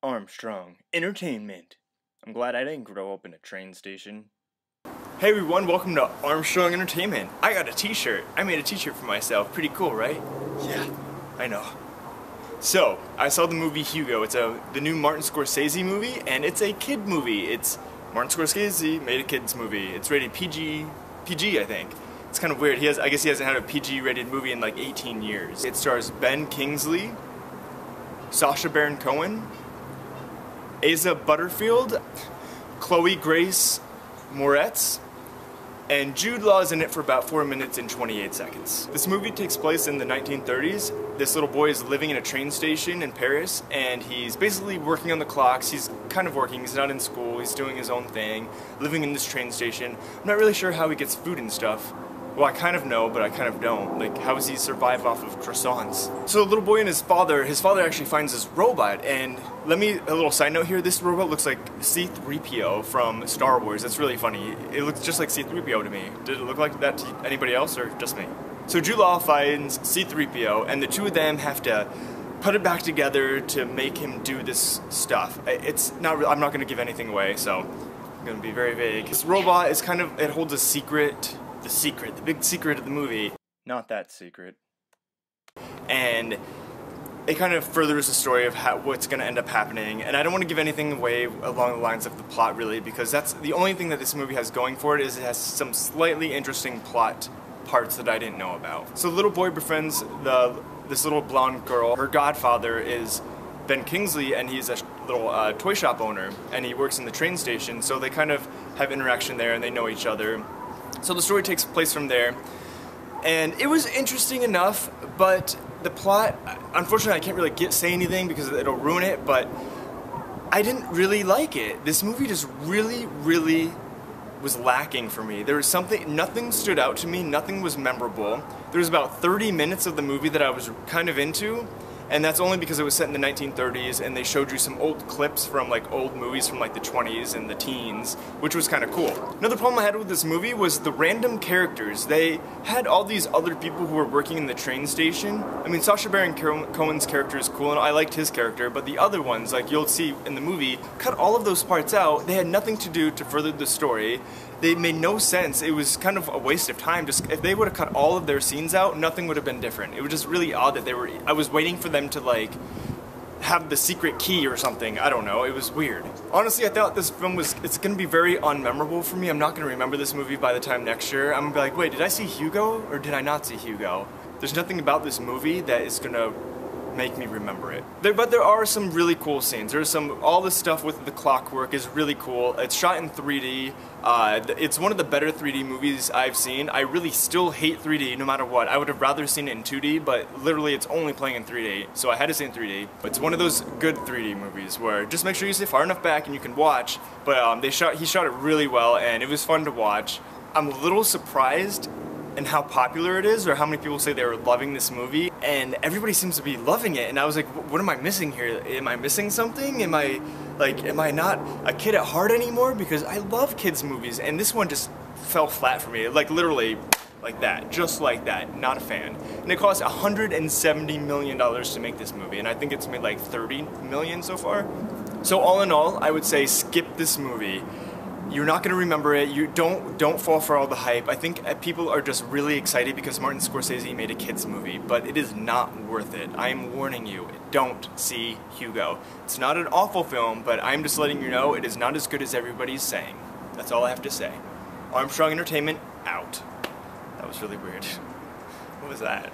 Armstrong Entertainment. I'm glad I didn't grow up in a train station. Hey everyone, welcome to Armstrong Entertainment. I got a t-shirt. I made a t-shirt for myself. Pretty cool, right? Yeah, I know. So, I saw the movie Hugo. It's the new Martin Scorsese movie, and it's a kid movie. It's Martin Scorsese made a kids movie. It's rated PG, I think. It's kind of weird. I guess he hasn't had a PG rated movie in like 18 years. It stars Ben Kingsley, Sacha Baren Cohen, Asa Butterfield, Grace Moretz, and Jude Law is in it for about 4 minutes and 28 seconds. This movie takes place in the 1930s. This little boy is living in a train station in Paris, and he's basically working on the clocks. He's kind of working, he's not in school, he's doing his own thing, living in this train station. I'm not really sure how he gets food and stuff. Well, I kind of know, but I kind of don't. Like, how does he survive off of croissants? So the little boy and his father actually finds this robot, and a little side note here, this robot looks like C-3PO from Star Wars. That's really funny. It looks just like C-3PO to me. Did it look like that to anybody else, or just me? So Jude Law finds C-3PO, and the two of them have to put it back together to make him do this stuff. It's not real. I'm not going to give anything away, so I'm going to be very vague. This robot is it holds a secret. The big secret of the movie. Not that secret. And it kind of furthers the story of what's going to end up happening. And I don't want to give anything away along the lines of the plot, really, because that's the only thing that this movie has going for it, is it has some slightly interesting plot parts that I didn't know about. So the little boy befriends this little blonde girl. Her godfather is Ben Kingsley, and he's a little toy shop owner, and he works in the train station, so they kind of have interaction there, and they know each other. So the story takes place from there, and it was interesting enough, but the plot, unfortunately I can't really say anything because it'll ruin it, but I didn't really like it. This movie just really was lacking for me. There was nothing stood out to me, nothing was memorable. There was about 30 minutes of the movie that I was kind of into, and that's only because it was set in the 1930s, and they showed you some old clips from like old movies from like the 20s and the teens, which was kind of cool. Another problem I had with this movie was the random characters. They had all these other people who were working in the train station. I mean, Sacha Baron Cohen's character is cool, and I liked his character, but the other ones, like you'll see in the movie, cut all of those parts out. They had nothing to do to further the story. They made no sense. It was kind of a waste of time. Just if they would have cut all of their scenes out, nothing would have been different. It was just really odd that I was waiting for them to like have the secret key or something. I don't know. It was weird. Honestly, I thought this film it's going to be very unmemorable for me. I'm not going to remember this movie by the time next year. I'm going to be like, wait, did I see Hugo or did I not see Hugo? There's nothing about this movie that is going to make me remember it. But there are some really cool scenes. There's all this stuff with the clockwork is really cool. It's shot in 3D. It's one of the better 3D movies I've seen. I really still hate 3D no matter what. I would have rather seen it in 2D, but literally it's only playing in 3D, so I had to see it in 3D. It's one of those good 3D movies where just make sure you stay far enough back and you can watch, but he shot it really well and it was fun to watch. I'm a little surprised and how popular it is, or how many people say they were loving this movie, and everybody seems to be loving it, and I was like, what am I missing here? Am I missing something? Am I not a kid at heart anymore? Because I love kids movies, and this one just fell flat for me, like literally like that, just like that, not a fan. And it cost $170 million to make this movie, and I think it's made like 30 million so far. So all in all, I would say skip this movie. You're not going to remember it. You don't fall for all the hype. I think people are just really excited because Martin Scorsese made a kids movie, but it is not worth it. I am warning you, don't see Hugo. It's not an awful film, but I'm just letting you know it is not as good as everybody's saying. That's all I have to say. Armstrong Entertainment, out. That was really weird. What was that?